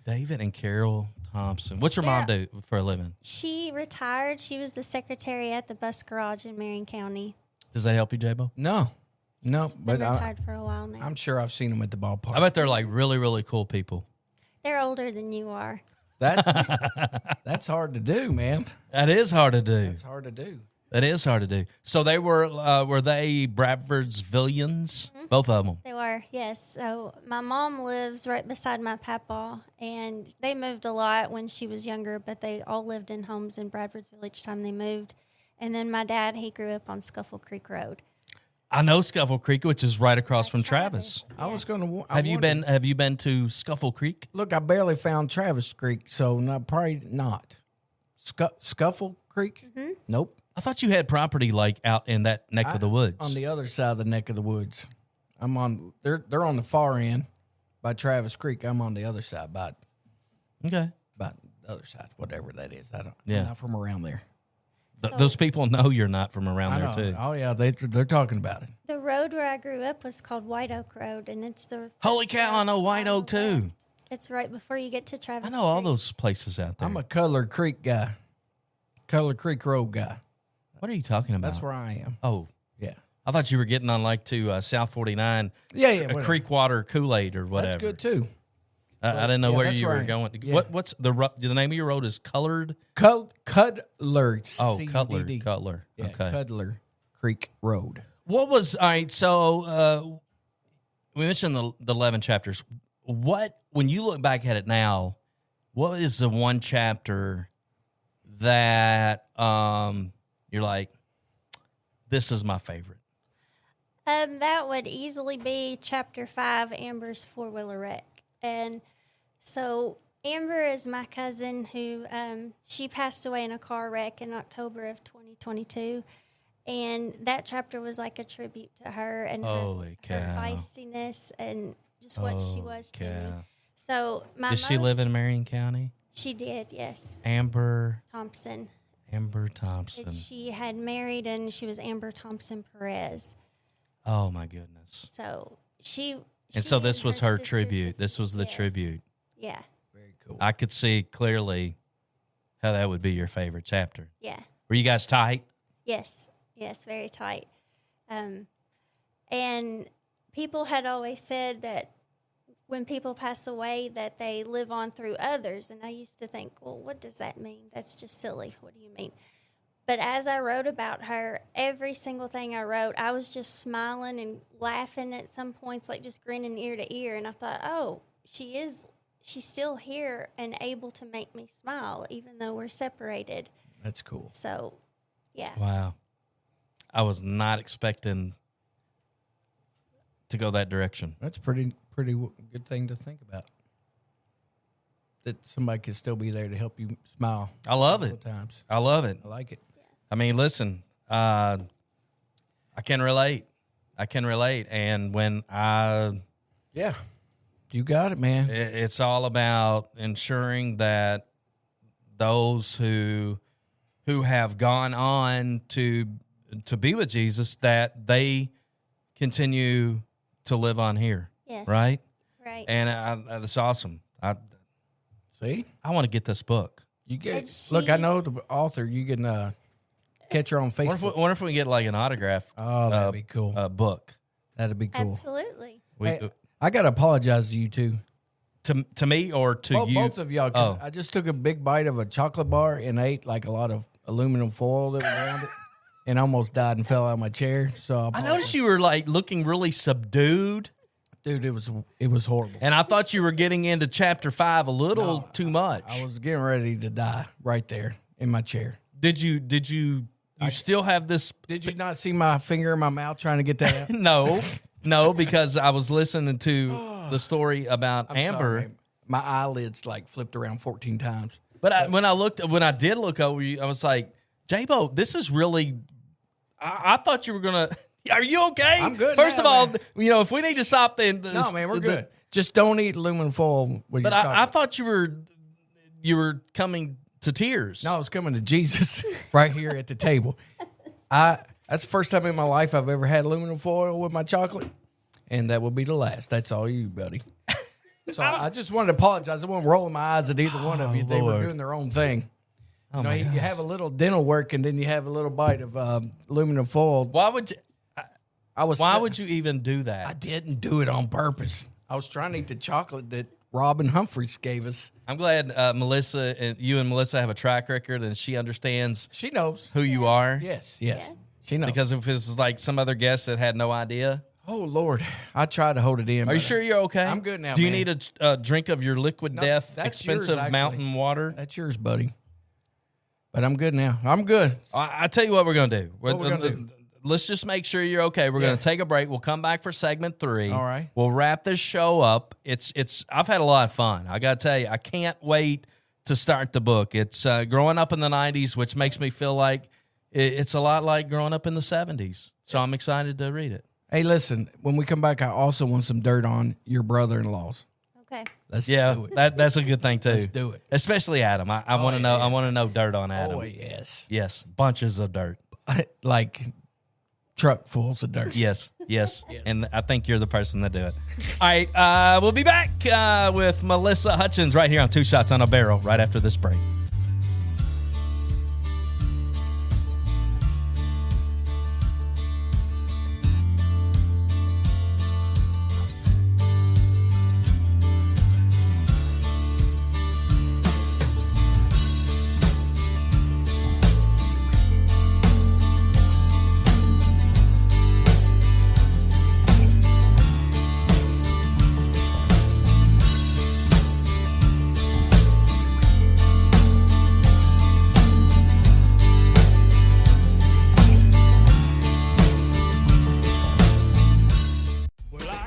Yeah. David and Carol Thompson. What's your mom do for a living? She retired. She was the secretary at the bus garage in Marion County. Does that help you, J-Bo? No, She's but been retired for a while now. I'm sure I've seen them at the ballpark. I bet they're like really, really cool people. They're older than you are. That's hard to do, man. That is hard to do. It's hard to do. That is hard to do. So they were they Bradfordsvillians? Mm-hmm. Both of them. They were, yes. So my mom lives right beside my papa, and they moved a lot when she was younger, but they all lived in homes in Bradfordsville each time they moved. And then my dad, he grew up on Scuffle Creek Road. I know Scuffle Creek, which is right across from Travis. Yeah. I was going to. Have you been to Scuffle Creek? Look, I barely found Travis Creek, so probably not. Scuffle Creek? Mm-hmm. Nope. I thought you had property like out in that neck of the woods. On the other side of the neck of the woods. I'm on. They're on the far end by Travis Creek. I'm on the other side by Okay. the other side, whatever that is. I'm Yeah. not from around there. Those people know you're not from around I there, know. too. Oh yeah, they're talking about it. The road where I grew up was called White Oak Road, and it's the Holy first cow, road I know White on Oak, the too. left. It's right before you get to Travis. I know all Creek. those places out there. I'm a Cutler Creek guy. Cutler Creek Road guy. What are you talking about? That's where I am. Oh, Yeah. I thought you were getting on like to South 49, Yeah. a whatever. creek water Kool-Aid or whatever. That's good too. I didn't know Yeah, where that's you were right. going. Yeah. What's the name of your road is Colored? Cutler. Oh, C-U-D-D. Cutler. Yeah, Okay. Cutler Creek Road. What was all right? So we mentioned the 11 chapters. When you look back at it now, what is the one chapter that you're like, this is my favorite? That would easily be chapter 5, Amber's four-wheeler wreck. And so Amber is my cousin who she passed away in a car wreck in October of 2022. And that chapter was like a tribute to her and Holy her cow. feistiness and just what she was to me. cow. So my Does she live in Marion County? She did, yes. Amber Thompson. Thompson. And she had married and she was Amber Thompson Perez. Oh my goodness. So she And so and this was her her sister tribute. took- This was the yes. tribute. Yeah. Very cool. I could see clearly how that would be your favorite chapter. Yeah. Were you guys tight? Yes. Yes, very tight. And people had always said that when people pass away that they live on through others. And I used to think, well, what does that mean? That's just silly. What do you mean? But as I wrote about her, every single thing I wrote, I was just smiling and laughing at some points, like just grinning ear to ear. And I thought, oh, she's still here and able to make me smile, even though we're separated. That's cool. So, yeah. Wow. I was not expecting to go that direction. That's pretty good thing to think about. That somebody could still be there to help you smile. I love all it. the times. I love it. I like it. I mean, listen, I can relate. And when Yeah. You got it, man. it's all about ensuring that those who have gone on to be with Jesus, that they continue to live on here. Yes. Right. Right. And that's awesome. See? I want to get this book. You And get she- look, I know the author. You can catch her on Facebook. Wonder if we can get like an autograph Oh, that'd be cool. book. That'd be cool. Absolutely. Hey, I got to apologize to you two. To me or to you? Both of y'all. 'Cause Oh. I just took a big bite of a chocolate bar and ate like a lot of aluminum foil that was around it, and almost died and fell out of my chair. So I noticed you were like looking really subdued, dude, it was horrible. and I thought you were getting into chapter 5 a little too much. I was getting ready to die right there in my chair. Did you still have this? Did you not see my finger in my mouth trying to get that out? No, because I was listening to the story about Amber. Sorry. My eyelids like flipped around 14 times. But when I did look over you, I was like, J-Bo, this is really. I thought you were gonna. Are you okay? I'm good First now, of all, man. if we need to stop, then No, man, we're good. Just don't eat aluminum foil with But your I chocolate. thought you were coming to tears. No, I was coming to Jesus right here at the table. That's the first time in my life I've ever had aluminum foil with my chocolate, and that will be the last. That's all you, buddy. So I just wanted to apologize. I wasn't rolling my eyes at either one of you. They were Lord. doing their own thing. Oh, You my gosh. have a little dental work, and then you have a little bite of aluminum foil. Why would you? Why would you even do that? I didn't do it on purpose. I was trying to eat the chocolate that Robin Humphreys gave us. I'm glad Melissa and Melissa have a track record, and she understands She knows. who you are. Yes. Yeah. She knows. Because if it's like some other guest that had no idea, Oh, Lord. I tried to hold it in. are you but sure you're okay? I'm good now, Do you man. need a drink of your liquid No, death, that's yours, expensive actually. mountain water? That's yours, buddy. But I'm good now. I'm good. I tell you what we're gonna do. What we're gonna do? Let's just make sure you're okay. We're Yeah. gonna take a break. We'll come back for segment 3. All right. We'll wrap this show up. It's. I've had a lot of fun. I gotta tell you, I can't wait to start the book. It's growing up in the 90s, which makes me feel like it's a lot like growing up in the 70s. So I'm excited to read it. Hey, listen, when we come back, I also want some dirt on your brother-in-laws. Okay. Let's do it. That's a good thing too. Let's do it. Especially Adam. I want to know. I want to know dirt on Adam. Oh, yes. Yes, bunches of dirt. Like truckfuls of dirt. Yes. And I think you're the person to do it. All right, we'll be back with Melissa Hutchins right here on Two Shots on a Barrel right after this break.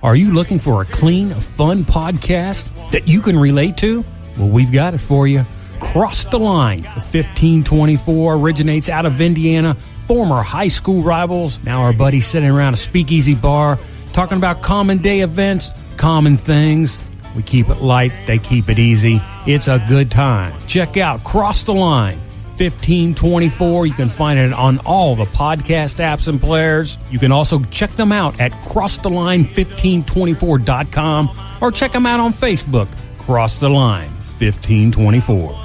Are you looking for a clean, fun podcast that you can relate to? Well, we've got it for you. Cross the Line. The 1524 originates out of Indiana. Former high school rivals, now our buddies sitting around a speakeasy bar, talking about common day events, common things. We keep it light, they keep it easy. It's a good time. Check out Cross the Line. 1524. You can find it on all the podcast apps and players. You can also check them out at crosstheline1524.com or check them out on Facebook, Cross the Line 1524.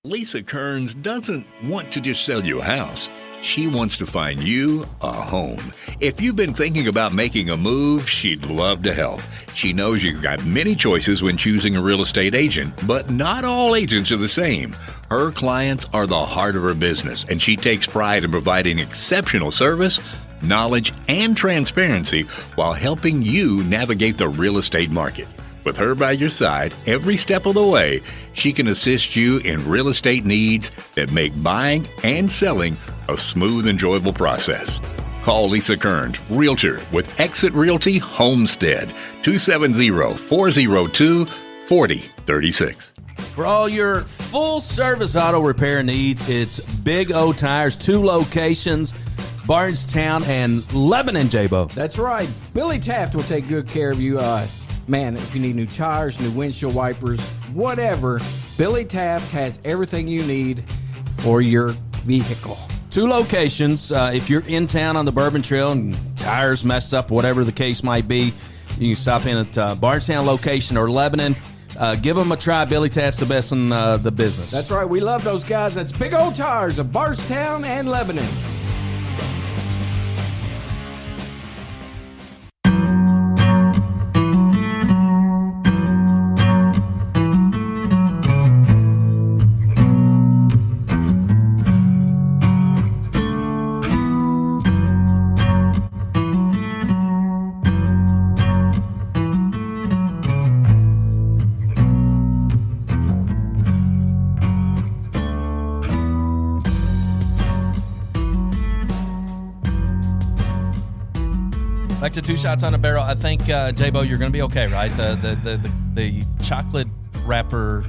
Lisa Kearns doesn't want to just sell you a house. She wants to find you a home. If you've been thinking about making a move, she'd love to help. She knows you've got many choices when choosing a real estate agent, but not all agents are the same. Her clients are the heart of her business, and she takes pride in providing exceptional service, knowledge, and transparency while helping you navigate the real estate market. With her by your side every step of the way, she can assist you in real estate needs that make buying and selling a smooth, enjoyable process. Call Lisa Kearns, Realtor with Exit Realty Homestead, 270-402-4036. For all your full-service auto repair needs, it's Big O Tires, 2 locations, Bardstown and Lebanon, J-Bo. That's right. Billy Taft will take good care of you. Man, if you need new tires, new windshield wipers, whatever, Billy Taft has everything you need for your vehicle. 2 locations. If you're in town on the Bourbon Trail and tires messed up, whatever the case might be, you can stop in at Bardstown location or Lebanon. Give them a try. Billy Taft's the best in the business. That's right. We love those guys. That's Big Old Tires of Bardstown and Lebanon. Back to Two Shots on a Barrel. I think, J-Bo, you're going to be okay, right? The chocolate wrapper,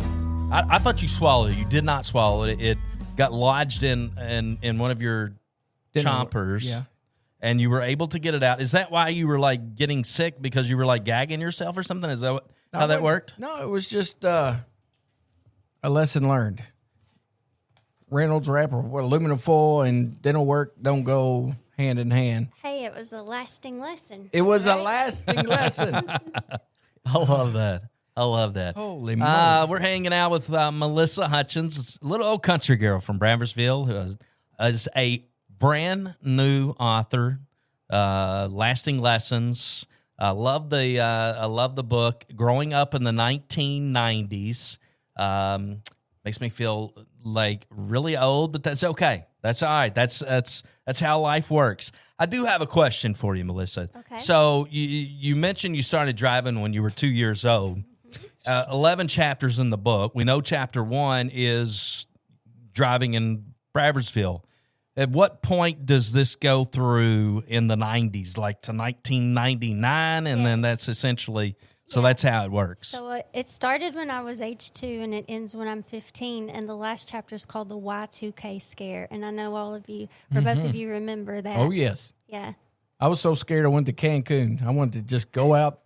I thought you swallowed it. You did not swallow it. It got lodged in one of your chompers. Yeah. And you were able to get it out. Is that why you were, like, getting sick because you were, like, gagging yourself or something? Is that how that worked? No, it was just a lesson learned. Reynolds wrapper, aluminum foil and dental work don't go hand in hand. Hey, it was a lasting lesson. It was a lasting lesson. I love that. Holy moly. We're hanging out with Melissa Hutchins, a little old country girl from Bramversville, who is a brand new author. Lasting Lessons. I love the book. Growing up in the 1990s. Makes me feel like really old, but that's okay. That's all right. That's how life works. I do have a question for you, Melissa. Okay. So you mentioned you started driving when you were 2 years old. 11 chapters in the book. We know chapter 1 is driving in Bramversville. At what point does this go through in the 90s, like to 1999, and then that's essentially So that's how it works. So it started when I was age 2 and it ends when I'm 15. And the last chapter is called the Y2K scare. And I know all of you, or both of you, remember that. Oh, yes. Yeah. I was so scared I went to Cancun. I wanted to just go out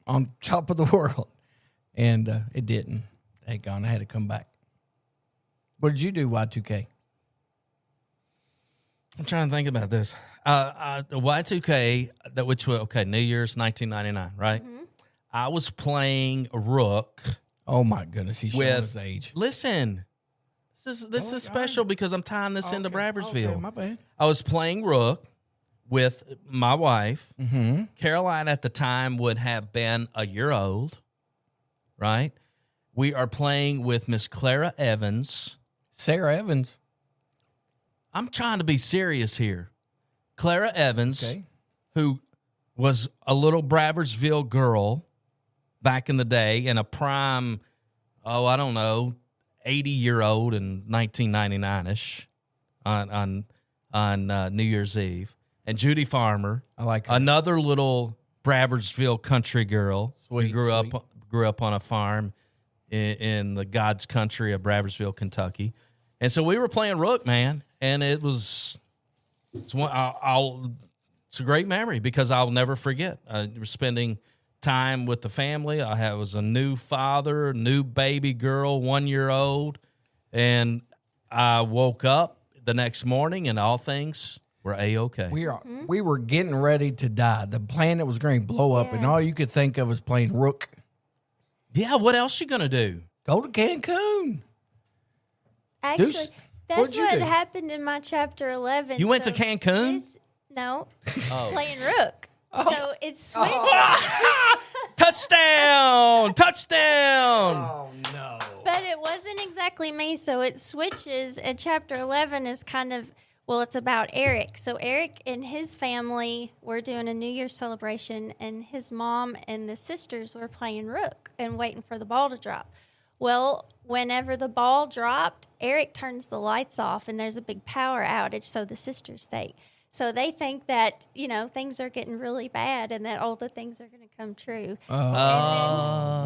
on top of the world. And it didn't. Thank God. I had to come back. What did you do, Y2K? I'm trying to think about this. The Y2K, which was, New Year's 1999, right? Mm-hmm. I was playing Rook. Oh, my goodness. He's showing his age. Listen, this is special because I'm tying this into Braversville. Okay, my bad. I was playing Rook with my wife. Mm-hmm. Caroline at the time would have been a year old, right? We are playing with Miss Clara Evans. Sarah Evans. I'm trying to be serious here. Clara Evans, Okay. who was a little Braversville girl back in the day and a prime, 80-year-old in 1999-ish on New Year's Eve. And Judy Farmer, I like her. another little Braversville country girl Sweet, who grew up on a farm in the God's country of Braversville, Kentucky. And so we were playing Rook, man, and it's a great memory because I'll never forget. We're spending time with the family. I was a new father, new baby girl, 1 year old, and I woke up the next morning and all things were A-okay. We were getting ready to die. The planet was going to blow up, and all you could think of was playing Rook. Yeah, what else you gonna do? Go to Cancun. Actually, Deuce, that's what'd you what do? happened in my chapter 11. You went to So Cancun? No, playing Rook. So it's switched. Touchdown! Touchdown! Oh, no. But it wasn't exactly me, so it switches. And chapter 11 is kind of, it's about Eric. So Eric and his family were doing a New Year's celebration, and his mom and the sisters were playing Rook and waiting for the ball to drop. Well, whenever the ball dropped, Eric turns the lights off, and there's a big power outage, so the sisters think. So they think that, things are getting really bad and that all the things are going to come true. Rotten.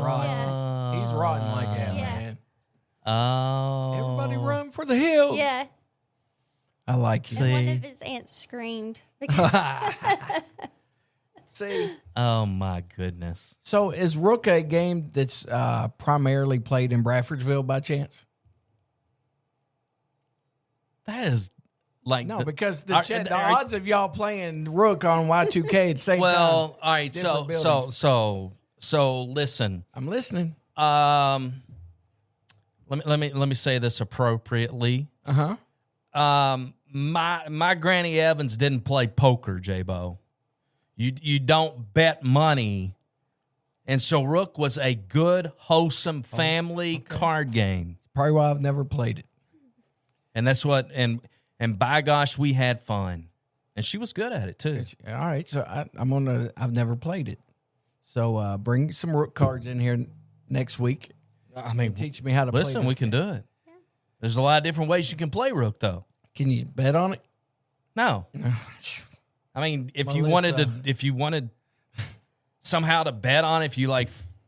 He's rotten like that, Yeah. man. Oh. Everybody run for the hills. Yeah. I like you. And one of his aunts screamed. See? Oh, my goodness. So is Rook a game that's primarily played in Bradfordsville by chance? That is like... No, because the odds of y'all playing Rook on Y2K at the same time. Well, all right, different so buildings. listen. I'm listening. Let me say this appropriately. Uh-huh. My Granny Evans didn't play poker, J-Bo. You don't bet money. And so Rook was a good, wholesome family card game. Probably why I've never played it. And that's what and by gosh, we had fun. And she was good at it too. All right, so I've never played it. So bring some Rook cards in here next week. I mean, Teach me how to play listen, this we can game. do it. There's a lot of different ways you can play Rook though. Can you bet on it? No. I mean, if you wanted somehow to bet on it, if you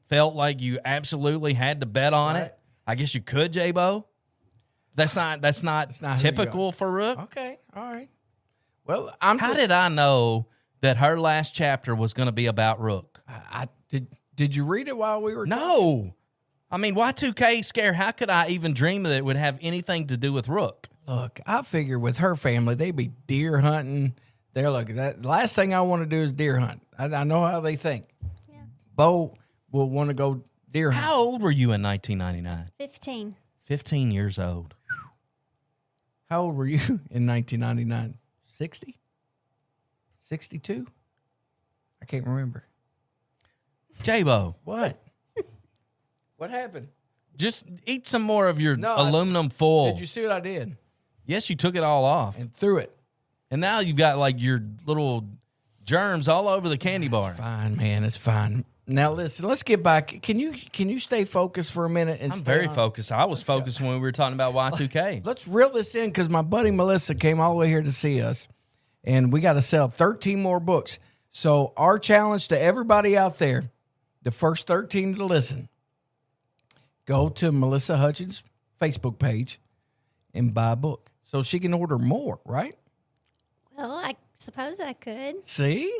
felt like you absolutely had to bet on it, I guess you could, J-Bo. That's not who you typical for Rook. Okay, all right. Well, How did I know that her last chapter was going to be about Rook? I did you read it while we were talking? No. I mean, Y2K scare, how could I even dream that it would have anything to do with Rook? Look, I figure with her family, they'd be deer hunting. They're like, that last thing I want to do is deer hunt. I know how they think. Yeah. Bo will want to go deer hunt. How old were you in 1999? 15. 15 years old. How old were you in 1999? 60? 62? I can't remember. J-Bo. What? What happened? Just eat some more of your No, aluminum foil. Did you see what I did? Yes, you took it all off. And threw it. And now you've got your little germs all over the candy bar. Fine, man. It's fine. Now listen, let's get back. Can you stay focused for a minute? And I'm stay very on? focused. I was focused when we were talking about Y2K. Let's reel this in because my buddy Melissa came all the way here to see us, and we got to sell 13 more books. So our challenge to everybody out there the first 13 to listen, go to Melissa Hutchins' Facebook page and buy a book so she can order more, right? Well, I suppose I could. See?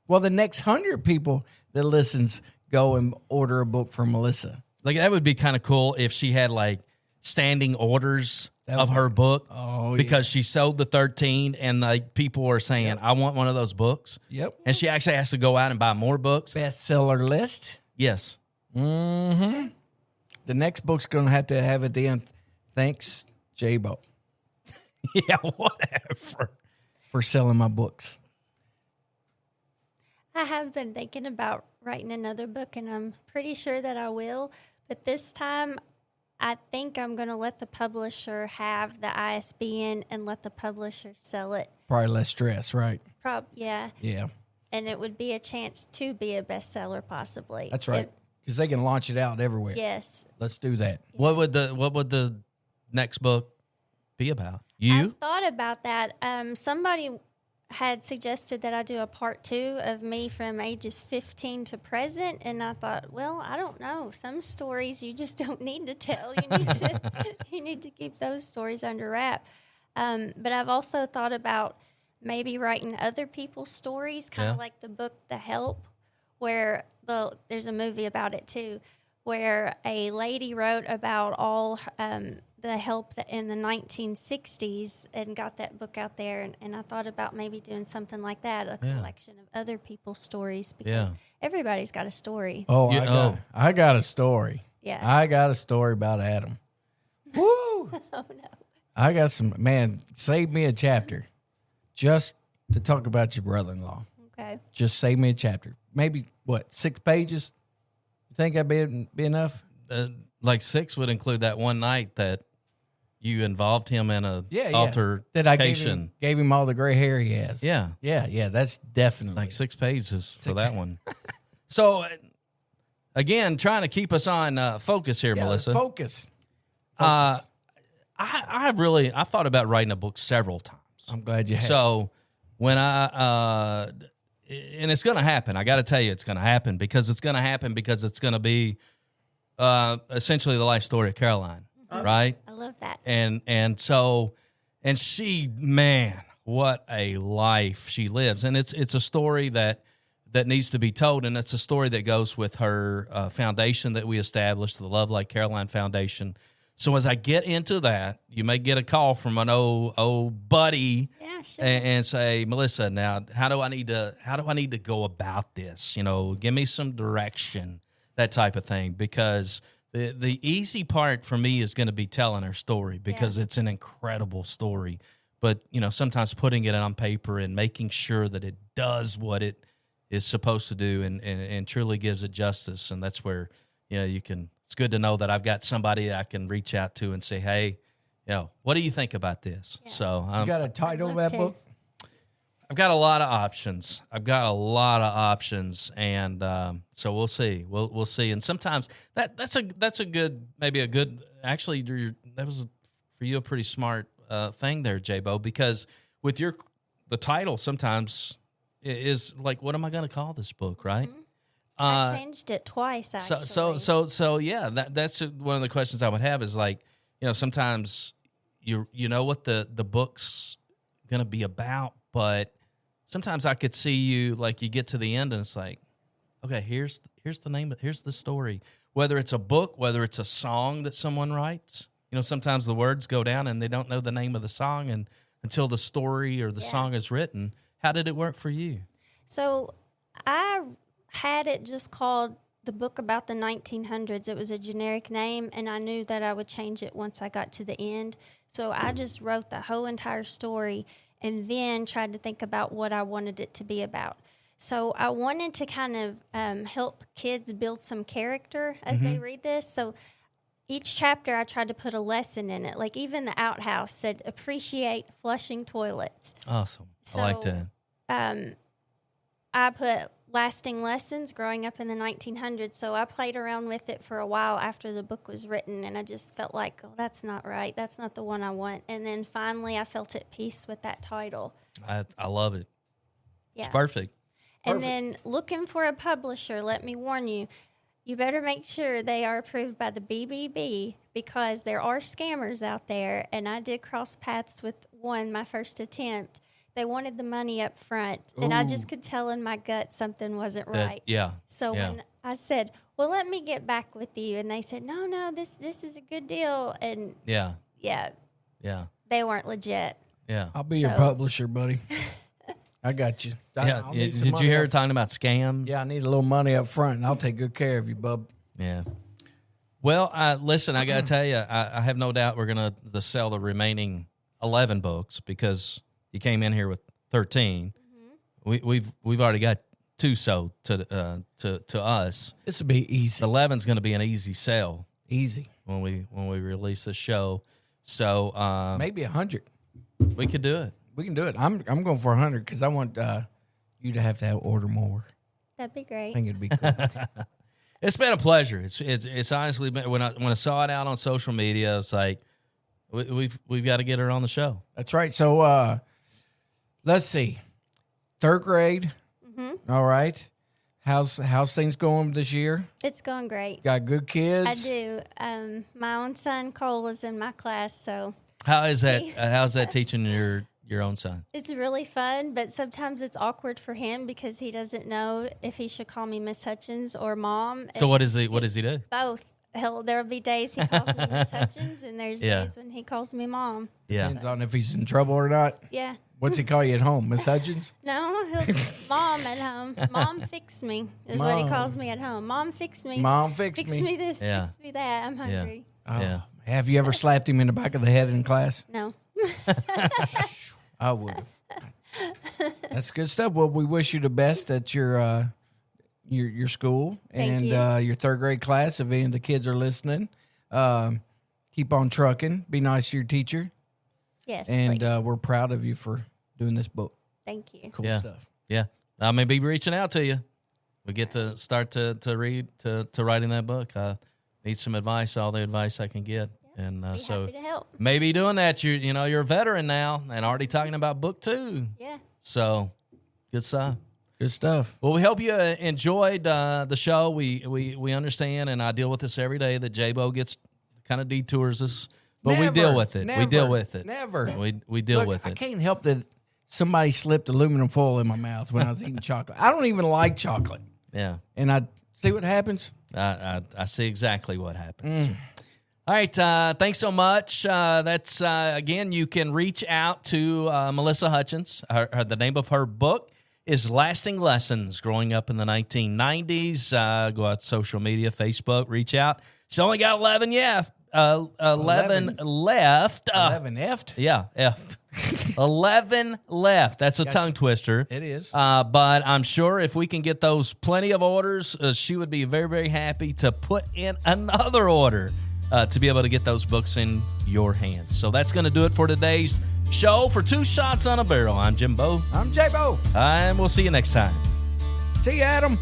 Well, the next 100 people that listens go and order a book from Melissa. Like, that would be kind of cool if she had like standing orders of her book. Oh, because she sold the 13 and like people were saying, I want one of those books. Yep. And she actually has to go out and buy more books. Bestseller list. Yes. Mm-hmm. The next book's going to have at the end, thanks, J-Bo, Yeah, whatever. for selling my books. I have been thinking about writing another book, and I'm pretty sure that I will. But this time, I think I'm going to let the publisher have the ISBN and let the publisher sell it. Probably less stress, right? Yeah. Yeah, And it would be a chance to be a bestseller, possibly. that's right. Because they can launch it out everywhere. Yes. Let's do that. What would the next book be about? You? I've thought about that. Somebody had suggested that I do a part 2 of me from ages 15 to present, and I thought, well, I don't know. Some stories you just don't need to tell. You need to keep those stories under wrap. But I've also thought about maybe writing other people's stories, kind of like the book The Help, where there's a movie about it too, where a lady wrote about all the help that in the 1960s and got that book out there. And I thought about maybe doing something like that, a collection of other people's stories, because everybody's got a story. Oh, I got a story. Yeah. I got a story about Adam. Woo! Oh, no. I got man, save me a chapter just to talk about your brother-in-law. Okay. Just save me a chapter. Maybe, 6 pages? You think that'd be enough? Like 6 would include that one night that you involved him in a altercation. That I gave him all the gray hair he has. Yeah. Yeah, that's definitely. Like 6 pages for that one. So, again, trying to keep us on focus here, Melissa. Focus. I thought about writing a book several times. I'm glad you have. So when and it's going to happen. I got to tell you, it's going to happen because it's going to be essentially the life story of Caroline, right? I love that. And she, man, what a life she lives. And it's a story that needs to be told, and it's a story that goes with her foundation that we established, the Love Like Caroline Foundation. So as I get into that, you may get a call from an old buddy, sure. and say, Melissa, now how do I need to go about this? Give me some direction, that type of thing. Because the easy part for me is going to be telling her story, because it's an incredible story. But sometimes putting it on paper and making sure that it does what it is supposed to do and truly gives it justice, and that's where you can. It's good to know that I've got somebody I can reach out to and say, hey, what do you think about this? Yeah. So you got a title of that book? I've got a lot of options. And so we'll see. We'll see. And sometimes that's a good, actually, that was for you a pretty smart thing there, J-Bo, because with the title sometimes is like, what am I going to call this book, right? Mm-hmm. I changed it twice, actually. So yeah, that's one of the questions I would have is like, sometimes you know what the book's going to be about, but sometimes I could see you, like, you get to the end and it's like, okay, here's the name, here's the story. Whether it's a book, whether it's a song that someone writes, sometimes the words go down and they don't know the name of the song and until the story or the song is written. How did it work for you? So I had it just called The Book About the 1900s. It was a generic name, and I knew that I would change it once I got to the end. So I just wrote the whole entire story and then tried to think about what I wanted it to be about. So I wanted to kind of help kids build some character as they read this. So each chapter I tried to put a lesson in it. Like even the outhouse said, appreciate flushing toilets. Awesome. So, I like that. I put lasting lessons growing up in the 1900s. So I played around with it for a while after the book was written, and I just felt like, oh, that's not right. That's not the one I want. And then finally I felt at peace with that title. I love it. Yeah. It's perfect. And then looking for a publisher, let me warn you, you better make sure they are approved by the BBB because there are scammers out there. And I did cross paths with one, my first attempt. They wanted the money up front, and I just could tell in my gut something wasn't right. So when I said, well, let me get back with you, and they said, no, this is a good deal. And they weren't legit. Yeah. I'll be your publisher, buddy. I got you. Did you hear her talking about scams? Yeah, I need a little money up front, and I'll take good care of you, bub. Yeah. Well, listen, I got to tell you, I have no doubt we're going to sell the remaining 11 books because you came in here with 13. Mm-hmm. We've already got 2 sold to us. This will be easy. 11's going to be an easy sell. Easy when we release the show. So maybe 100. We could do it. We can do it. I'm going for 100 because I want you to have order more. That'd be great. I think it'd be cool. It's been a pleasure. It's honestly been when I saw it out on social media, it's like we've got to get her on the show. That's right. So let's see, 3rd grade. Mm-hmm. All right. How's things going this year? It's going great. Got good kids? I do. My own son Cole is in my class, so. How's that teaching your own son? It's really fun, but sometimes it's awkward for him because he doesn't know if he should call me Miss Hutchins or Mom. So what does he do? Both. There'll be days he calls me Miss Hutchins, and there's days when he calls me Mom. Yeah. Depends on if he's in trouble or not. Yeah. What's he call you at home, Miss Hutchins? No, he'll Mom at home. Mom fix me is what he calls me at home. Mom fix me. Mom fix me. me. Fix me this. Yeah. Fix me that. I'm hungry. Yeah. Yeah. Have you ever slapped him in the back of the head in class? No. I would have. That's good stuff. Well, we wish you the best at your school and your 3rd grade class. If any of the kids are listening, keep on trucking. Be nice to your teacher. Yes, and please. we're proud of you for doing this book. Thank you. Cool stuff. Yeah, I may be reaching out to you. We get to start to read to writing that book. I need some advice, all the advice I can get. And so happy to help. Maybe doing that, you're a veteran now and already talking about book 2. Yeah. So good stuff. Good stuff. Well, we hope you enjoyed the show. We understand, and I deal with this every day, that J-Bo gets kind of detours us, but we deal with it. We deal with it. Never. We deal Look, with it. I can't help that somebody slipped aluminum foil in my mouth when I was eating chocolate. I don't even like chocolate. Yeah. And I see what happens. I see exactly what happens. All right, thanks so much. That's again, you can reach out to Melissa Hutchins. The name of her book is Lasting Lessons Growing Up in the 1990s. Go out to social media, Facebook, reach out. She's only got 11 left. 11 left. 11 effed? Yeah, effed. 11 left. That's a tongue twister. It is. But I'm sure if we can get those plenty of orders, she would be very, very happy to put in another order. To be able to get those books in your hands. So that's going to do it for today's show. For 2 Shots on a Barrel, I'm Jimbo. I'm J-Bo. And we'll see you next time. See you, Adam.